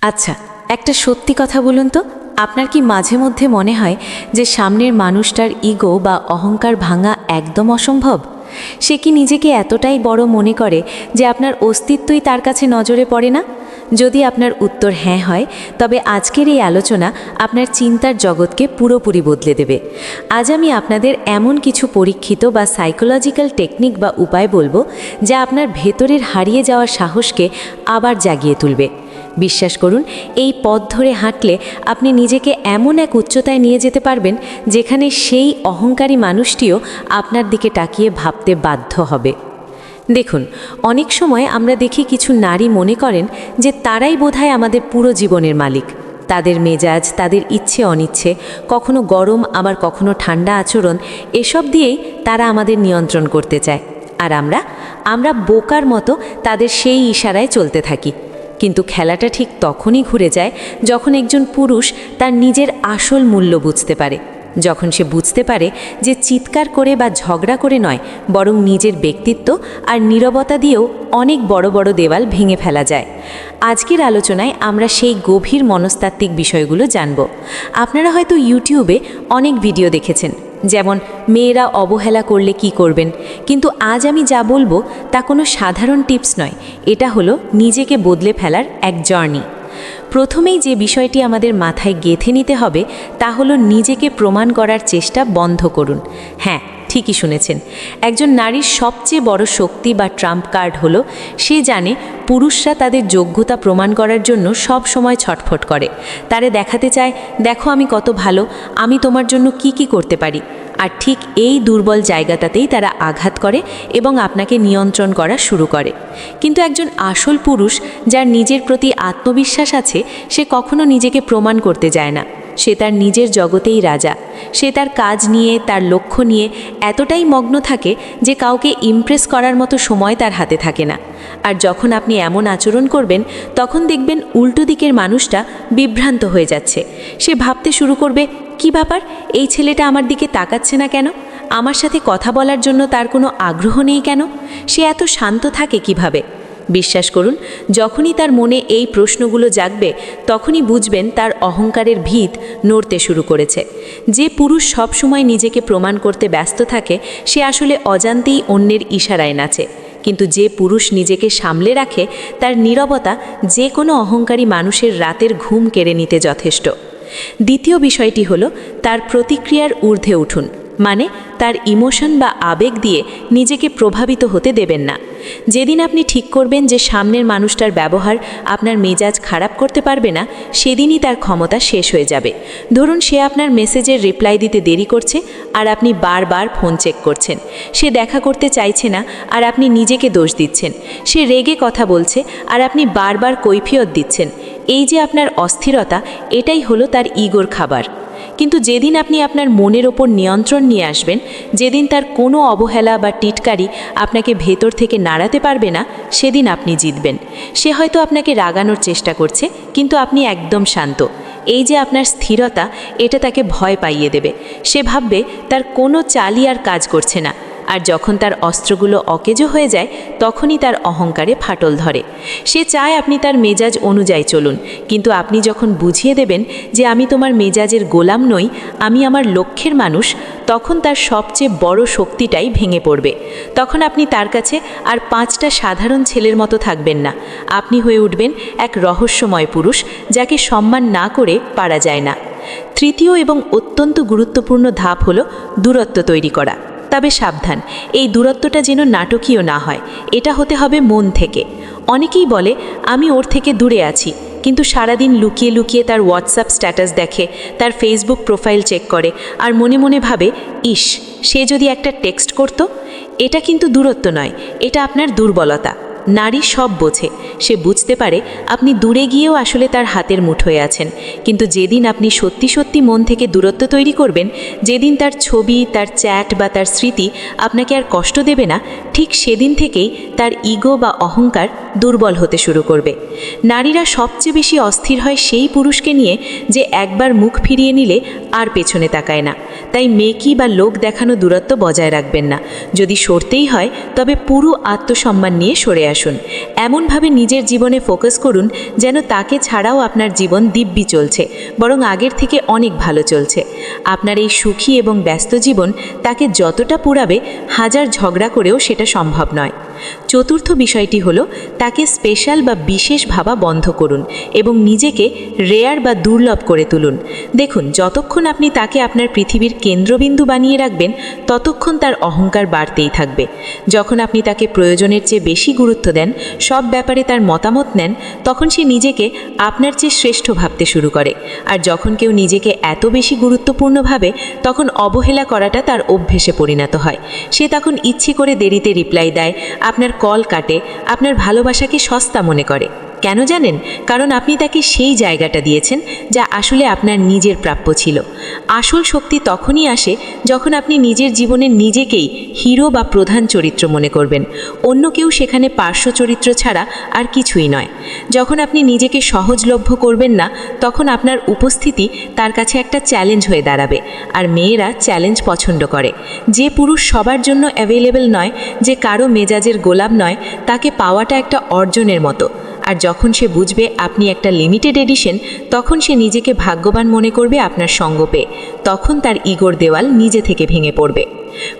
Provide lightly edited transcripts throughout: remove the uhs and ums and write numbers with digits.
আচ্ছা, একটা সত্যি কথা বলুন তো, আপনার কি মাঝে মধ্যে মনে হয় যে সামনের মানুষটার ইগো বা অহংকার ভাঙা একদম অসম্ভব? সে কি নিজেকে এতটাই বড় মনে করে যে আপনার অস্তিত্বই তার কাছে নজরে পড়ে না? যদি আপনার উত্তর হ্যাঁ হয়, তবে আজকের এই আলোচনা আপনার চিন্তার জগৎকে পুরোপুরি বদলে দেবে। আজ আমি আপনাদের এমন কিছু পরীক্ষিত বা সাইকোলজিক্যাল টেকনিক বা উপায় বলবো, যা আপনার ভেতরের হারিয়ে যাওয়ার সাহসকে আবার জাগিয়ে তুলবে। বিশ্বাস করুন, এই পথ ধরে হাঁটলে আপনি নিজেকে এমন এক উচ্চতায় নিয়ে যেতে পারবেন যেখানে সেই অহংকারী মানুষটিও আপনার দিকে তাকিয়ে ভাবতে বাধ্য হবে। দেখুন, অনেক সময় আমরা দেখি কিছু নারী মনে করেন যে তারাই বোধহয় আমাদের পুরো জীবনের মালিক। তাদের মেজাজ, তাদের ইচ্ছে অনিচ্ছে, কখনো গরম আবার কখনো ঠান্ডা আচরণ, এসব দিয়েই তারা আমাদের নিয়ন্ত্রণ করতে চায়। আর আমরা বোকার মতো তাদের সেই ইশারায় চলতে থাকি। কিন্তু খেলাটা ঠিক তখনই ঘুরে যায় যখন একজন পুরুষ তার নিজের আসল মূল্য বুঝতে পারে, যখন সে বুঝতে পারে যে চিৎকার করে বা ঝগড়া করে নয়, বরং নিজের ব্যক্তিত্ব আর নীরবতা দিয়েও অনেক বড় বড় দেওয়াল ভেঙে ফেলা যায়। আজকের আলোচনায় আমরা সেই গভীর মনস্তাত্ত্বিক বিষয়গুলো জানব। আপনারা হয়তো ইউটিউবে অনেক ভিডিও দেখেছেন, যেমন মেয়েরা অবহেলা করলে কি করবেন, কিন্তু আজ আমি যা বলবো তা কোনো সাধারণ টিপস নয়, এটা হলো নিজেকে বদলে ফেলার এক জার্নি। প্রথমেই যে বিষয়টি আমাদের মাথায় গেঁথে নিতে হবে তা হলো নিজেকে প্রমাণ করার চেষ্টা বন্ধ করুন। হ্যাঁ, ঠিকই শুনেছেন, একজন নারীর সবচেয়ে বড় শক্তি বা ট্রাম্প কার্ড হলো সে জানে পুরুষরা তাদের যোগ্যতা প্রমাণ করার জন্য সব সময় ছটফট করে। তারে দেখাতে চায়, দেখো আমি কত ভালো, আমি তোমার জন্য কি করতে পারি। আর ঠিক এই দুর্বল জায়গাটাতেই তারা আঘাত করে এবং আপনাকে নিয়ন্ত্রণ করা শুরু করে। কিন্তু একজন আসল পুরুষ যার নিজের প্রতি আত্মবিশ্বাস আছে, সে কখনো নিজেকে প্রমাণ করতে যায় না। সে তার নিজের জগতেই রাজা। সে তার কাজ নিয়ে, তার লক্ষ্য নিয়ে এতটাই মগ্ন থাকে যে কাউকে ইমপ্রেস করার মতো সময় তার হাতে থাকে না। আর যখন আপনি এমন আচরণ করবেন, তখন দেখবেন উল্টো দিকের মানুষটা বিভ্রান্ত হয়ে যাচ্ছে। সে ভাবতে শুরু করবে, কি ব্যাপার, এই ছেলেটা আমার দিকে তাকাচ্ছে না কেন? আমার সাথে কথা বলার জন্য তার কোনো আগ্রহ নেই কেন? সে এত শান্ত থাকে কিভাবে? বিশ্বাস করুন, যখনই তার মনে এই প্রশ্নগুলো জাগবে, তখনই বুঝবেন তার অহংকারের ভিত নড়তে শুরু করেছে। যে পুরুষ সবসময় নিজেকে প্রমাণ করতে ব্যস্ত থাকে, সে আসলে অজান্তেই অন্যের ইশারায় নাচে। কিন্তু যে পুরুষ নিজেকে সামলে রাখে, তার নীরবতা যে কোনো অহংকারী মানুষের রাতের ঘুম কেড়ে নিতে যথেষ্ট। দ্বিতীয় বিষয়টি হলো তার প্রতিক্রিয়ার ঊর্ধ্বে উঠুন, মানে তার ইমোশন বা আবেগ দিয়ে নিজেকে প্রভাবিত হতে দেবেন না। যেদিন আপনি ঠিক করবেন যে সামনের মানুষটার ব্যবহার আপনার মেজাজ খারাপ করতে পারবে না, সেদিনই তার ক্ষমতা শেষ হয়ে যাবে। ধরুন, সে আপনার মেসেজের রিপ্লাই দিতে দেরি করছে আর আপনি বারবার ফোন চেক করছেন। সে দেখা করতে চাইছে না আর আপনি নিজেকে দোষ দিচ্ছেন। সে রেগে কথা বলছে আর আপনি বারবার কৈফিয়ত দিচ্ছেন। এই যে আপনার অস্থিরতা, এটাই হলো তার ইগোর খাবার। কিন্তু যেদিন আপনি আপনার মনের ওপর নিয়ন্ত্রণ নিয়ে আসবেন, যেদিন তার কোনো অবহেলা বা টিটকারি আপনাকে ভেতর থেকে নাড়াতে পারবে না, সেদিন আপনি জিতবেন। সে হয়তো আপনাকে রাগানোর চেষ্টা করছে, কিন্তু আপনি একদম শান্ত। এই যে আপনার স্থিরতা, এটা তাকে ভয় পাইয়ে দেবে। সে ভাববে তার কোনো চালই আর কাজ করছে না। আর যখন তার অস্ত্রগুলো অকেজো হয়ে যায়, তখনই তার অহংকারে ফাটল ধরে। সে চায় আপনি তার মেজাজ অনুযায়ী চলুন, কিন্তু আপনি যখন বুঝিয়ে দেবেন যে আমি তোমার মেজাজের গোলাম নই, আমি আমার লক্ষ্যের মানুষ, তখন তার সবচেয়ে বড় শক্তিটাই ভেঙে পড়বে। তখন আপনি তার কাছে আর 5টা সাধারণ ছেলের মতো থাকবেন না। আপনি হয়ে উঠবেন এক রহস্যময় পুরুষ, যাকে সম্মান না করে পারা যায় না। তৃতীয় এবং অত্যন্ত গুরুত্বপূর্ণ ধাপ হলো দূরত্ব তৈরি করা। তবে সাবধান, এই দূরত্বটা যেন নাটকীয় না হয়। এটা হতে হবে মন থেকে। অনেকেই বলে, আমি ওর থেকে দূরে আছি, কিন্তু সারাদিন লুকিয়ে লুকিয়ে তার হোয়াটসঅ্যাপ স্ট্যাটাস দেখে, তার ফেসবুক প্রোফাইল চেক করে আর মনে মনে ভাবে, ইস, সে যদি একটা টেক্সট করতো। এটা কিন্তু দূরত্ব নয়, এটা আপনার দুর্বলতা। নারী সব বোঝে। সে বুঝতে পারে আপনি দূরে গিয়েও আসলে তার হাতের মুঠোয় আছেন। কিন্তু যেদিন আপনি সত্যি সত্যি মন থেকে দূরত্ব তৈরি করবেন, যেদিন তার ছবি, তার চ্যাট বা তার স্মৃতি আপনাকে আর কষ্ট দেবে না, ঠিক সেদিন থেকেই তার ইগো বা অহংকার দুর্বল হতে শুরু করবে। নারীরা সবচেয়ে বেশি অস্থির হয় সেই পুরুষকে নিয়ে যে একবার মুখ ফিরিয়ে নিলে আর পেছনে তাকায় না। তাই মেকি বা লোক দেখানো দূরত্ব বজায় রাখবেন না। যদি সরতেই হয়, তবে পুরো আত্মসম্মান নিয়ে সরে আসবেন। আসুন। এমনভাবে নিজের জীবনে ফোকাস করুন যেন তাকে ছাড়াও আপনার জীবন দিব্যি চলছে, বরং আগের থেকে অনেক ভালো চলছে। আপনার এই সুখী এবং ব্যস্ত জীবন তাকে যতটা পুরাবে, হাজার ঝগড়া করেও সেটা সম্ভব নয়। চতুর্থ বিষয়টি হলো, তাকে স্পেশাল বা বিশেষ ভাবা বন্ধ করুন এবং নিজেকে রেয়ার বা দুর্লভ করে তুলুন। দেখুন, যতক্ষণ আপনি তাকে আপনার পৃথিবীর কেন্দ্রবিন্দু বানিয়ে রাখবেন, ততক্ষণ তার অহংকার বাড়তেই থাকবে। যখন আপনি তাকে প্রয়োজনের চেয়ে বেশি গুরুত্ব দেন, সব ব্যাপারে তার মতামত নেন, তখন সে নিজেকে আপনার চেয়ে শ্রেষ্ঠ ভাবতে শুরু করে। আর যখন কেউ নিজেকে এত বেশি গুরুত্বপূর্ণ ভাবে, তখন অবহেলা করাটা তার অভ্যেসে পরিণত হয়। সে তখন ইচ্ছে করে দেরিতে রিপ্লাই দেয়, আপনার কল কাটে, আপনার ভালোবাসাকে সস্তা মনে করে। কেন জানেন? কারণ আপনি তাকে সেই জায়গাটা দিয়েছেন যা আসলে আপনার নিজের প্রাপ্য ছিল। আসল শক্তি তখনই আসে যখন আপনি নিজের জীবনে নিজেকেই হিরো বা প্রধান চরিত্র মনে করবেন। অন্য কেউ সেখানে পার্শ্ব চরিত্র ছাড়া আর কিছুই নয়। যখন আপনি নিজেকে সহজলভ্য করবেন না, তখন আপনার উপস্থিতি তার কাছে একটা চ্যালেঞ্জ হয়ে দাঁড়াবে। আর মেয়েরা চ্যালেঞ্জ পছন্দ করে। যে পুরুষ সবার জন্য অ্যাভেলেবল নয়, যে কারো মেজাজের গোলাম নয়, তাকে পাওয়াটা একটা অর্জনের মতো। আর যখন সে বুঝবে আপনি একটা লিমিটেড এডিশন, তখন সে নিজেকে ভাগ্যবান মনে করবে আপনার সঙ্গ পেয়ে। তখন তার ইগোর দেওয়াল নিজে থেকে ভেঙে পড়বে।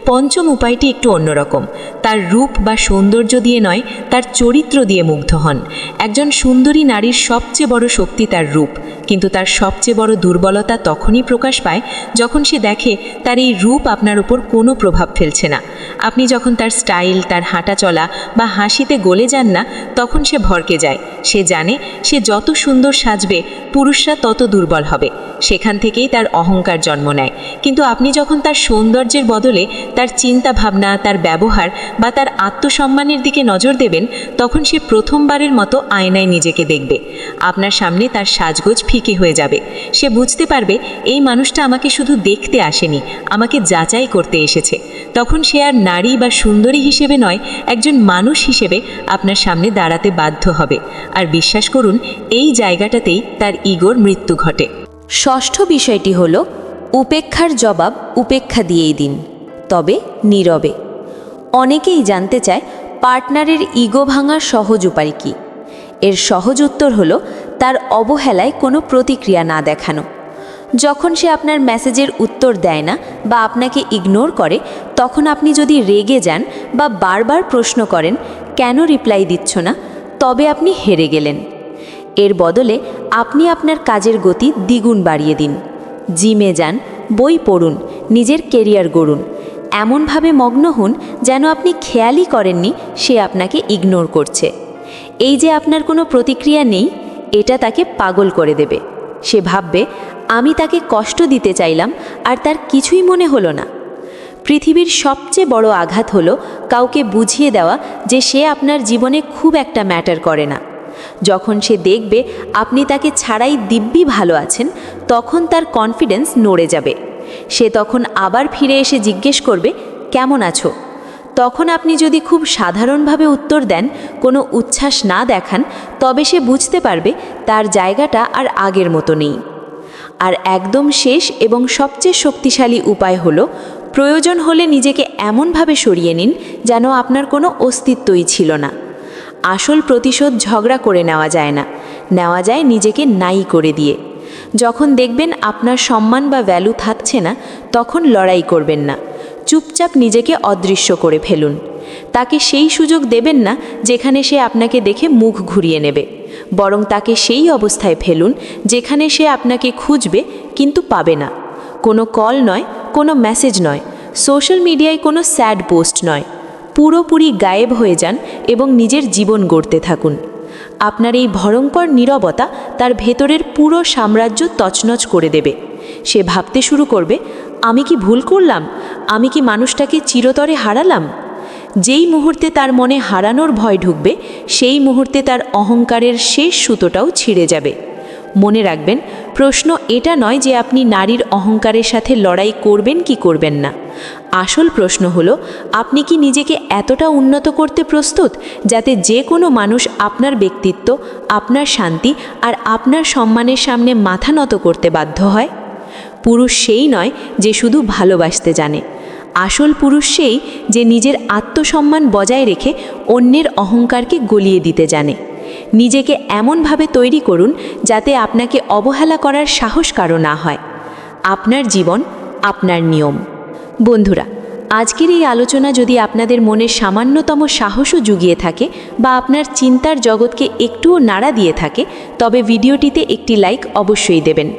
পঞ্চম উপায়টি একটু অন্যরকম। তার রূপ বা সৌন্দর্য দিয়ে নয়, তার চরিত্র দিয়ে মুগ্ধ হন। একজন সুন্দরী নারীর সবচেয়ে বড় শক্তি তার রূপ, কিন্তু তার সবচেয়ে বড় দুর্বলতা তখনই প্রকাশ পায় যখন সে দেখে তার এই রূপ আপনার উপর কোনো প্রভাব ফেলছে না। আপনি যখন তার স্টাইল, তার হাঁটা চলা বা হাসিতে গলে যান না, তখন সে ভরকে যায়। সে জানে সে যত সুন্দর সাজবে, পুরুষরা তত দুর্বল হবে। সেখান থেকেই তার অহংকার জন্ম নেয়। কিন্তু আপনি যখন তার সৌন্দর্যের বদলে তার চিন্তা ভাবনা, তার ব্যবহার বা তার আত্মসম্মানের দিকে নজর দেবেন, তখন সে প্রথমবারের মতো আয়নায় নিজেকে দেখবে। আপনার সামনে তার সাজগোজ ফিকে হয়ে যাবে। সে বুঝতে পারবে এই মানুষটা আমাকে শুধু দেখতে আসেনি, আমাকে যাচাই করতে এসেছে। তখন সে আর নারী বা সুন্দরী হিসেবে নয়, একজন মানুষ হিসেবে আপনার সামনে দাঁড়াতে বাধ্য হবে। আর বিশ্বাস করুন, এই জায়গাটাতেই তার ইগোর মৃত্যু ঘটে। ষষ্ঠ বিষয়টি হল, উপেক্ষার জবাব উপেক্ষা দিয়েই দিন, তবে নীরবে। অনেকেই জানতে চায় পার্টনারের ইগো ভাঙার সহজ উপায় কী। এর সহজ উত্তর হল তার অবহেলায় কোনো প্রতিক্রিয়া না দেখানো। যখন সে আপনার মেসেজের উত্তর দেয় না বা আপনাকে ইগনোর করে, তখন আপনি যদি রেগে যান বা বারবার প্রশ্ন করেন কেন রিপ্লাই দিচ্ছ না, তবে আপনি হেরে গেলেন। এর বদলে আপনি আপনার কাজের গতি দ্বিগুণ বাড়িয়ে দিন। জিমে যান, বই পড়ুন, নিজের কেরিয়ার গড়ুন। এমনভাবে মগ্ন হন যেন আপনি খেয়ালই করেননি সে আপনাকে ইগনোর করছে। এই যে আপনার কোনো প্রতিক্রিয়া নেই, এটা তাকে পাগল করে দেবে। সে ভাববে আমি তাকে কষ্ট দিতে চাইলাম আর তার কিছুই মনে হলো না। পৃথিবীর সবচেয়ে বড় আঘাত হলো কাউকে বুঝিয়ে দেওয়া যে সে আপনার জীবনে খুব একটা ম্যাটার করে না। যখন সে দেখবে আপনি তাকে ছাড়াই দিব্যি ভালো আছেন, তখন তার কনফিডেন্স নড়ে যাবে। সে তখন আবার ফিরে এসে জিজ্ঞেস করবে কেমন আছো। তখন আপনি যদি খুব সাধারণভাবে উত্তর দেন, কোনো উচ্ছ্বাস না দেখান, তবে সে বুঝতে পারবে তার জায়গাটা আর আগের মতো নেই। আর একদম শেষ এবং সবচেয়ে শক্তিশালী উপায় হলো, প্রয়োজন হলে নিজেকে এমনভাবে সরিয়ে নিন যেন আপনার কোনো অস্তিত্বই ছিল না। আসল প্রতিশোধ ঝগড়া করে নেওয়া যায় না, নেওয়া যায় নিজেকে নাই করে দিয়ে। যখন দেখবেন আপনার সম্মান বা ভ্যালু থাকছে না, তখন লড়াই করবেন না, চুপচাপ নিজেকে অদৃশ্য করে ফেলুন। তাকে সেই সুযোগ দেবেন না যেখানে সে আপনাকে দেখে মুখ ঘুরিয়ে নেবে, বরং তাকে সেই অবস্থায় ফেলুন যেখানে সে আপনাকে খুঁজবে কিন্তু পাবে না। কোনো কল নয়, কোনো মেসেজ নয়, সোশ্যাল মিডিয়ায় কোনো স্যাড পোস্ট নয়। পুরোপুরি গায়েব হয়ে যান এবং নিজের জীবন গড়তে থাকুন। আপনার এই ভয়ঙ্কর নীরবতা তার ভেতরের পুরো সাম্রাজ্য তছনছ করে দেবে। সে ভাবতে শুরু করবে, আমি কি ভুল করলাম? আমি কি মানুষটাকে চিরতরে হারালাম? যেই মুহূর্তে তার মনে হারানোর ভয় ঢুকবে, সেই মুহূর্তে তার অহংকারের শেষ সুতোটাও ছিঁড়ে যাবে। মনে রাখবেন, প্রশ্ন এটা নয় যে আপনি নারীর অহংকারের সাথে লড়াই করবেন কি করবেন না। আসল প্রশ্ন হলো, আপনি কি নিজেকে এতটা উন্নত করতে প্রস্তুত যাতে যে কোনো মানুষ আপনার ব্যক্তিত্ব, আপনার শান্তি আর আপনার সম্মানের সামনে মাথা নত করতে বাধ্য হয়? পুরুষ সেই নয় যে শুধু ভালোবাসতে জানে, আসল পুরুষ সেই যে নিজের আত্মসম্মান বজায় রেখে অন্যের অহংকারকে গলিয়ে দিতে জানে। নিজেকে এমনভাবে তৈরি করুন যাতে আপনাকে অবহেলা করার সাহস কারো না হয়। আপনার জীবন, আপনার নিয়ম। বন্ধুরা, আজকের এই আলোচনা যদি আপনাদের মনে সামান্যতম সাহসও জুগিয়ে থাকে বা আপনার চিন্তার জগৎকে একটুও নাড়া দিয়ে থাকে, তবে ভিডিওটিতে একটি লাইক অবশ্যই দেবেন।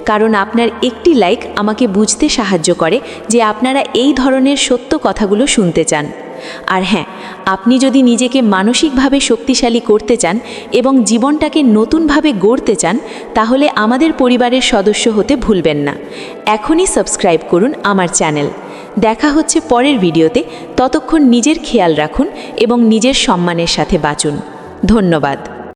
কারণ আপনার একটি লাইক আমাকে বুঝতে সাহায্য করে যে আপনারা এই ধরনের সত্য কথাগুলো শুনতে চান। আর হ্যাঁ, আপনি যদি নিজেকে মানসিকভাবে শক্তিশালী করতে চান এবং জীবনটাকে নতুনভাবে গড়তে চান, তাহলে আমাদের পরিবারের সদস্য হতে ভুলবেন না। এখনই সাবস্ক্রাইব করুন আমার চ্যানেল। দেখা হচ্ছে পরের ভিডিওতে। ততক্ষণ নিজের খেয়াল রাখুন এবং নিজের সম্মানের সাথে বাঁচুন। ধন্যবাদ।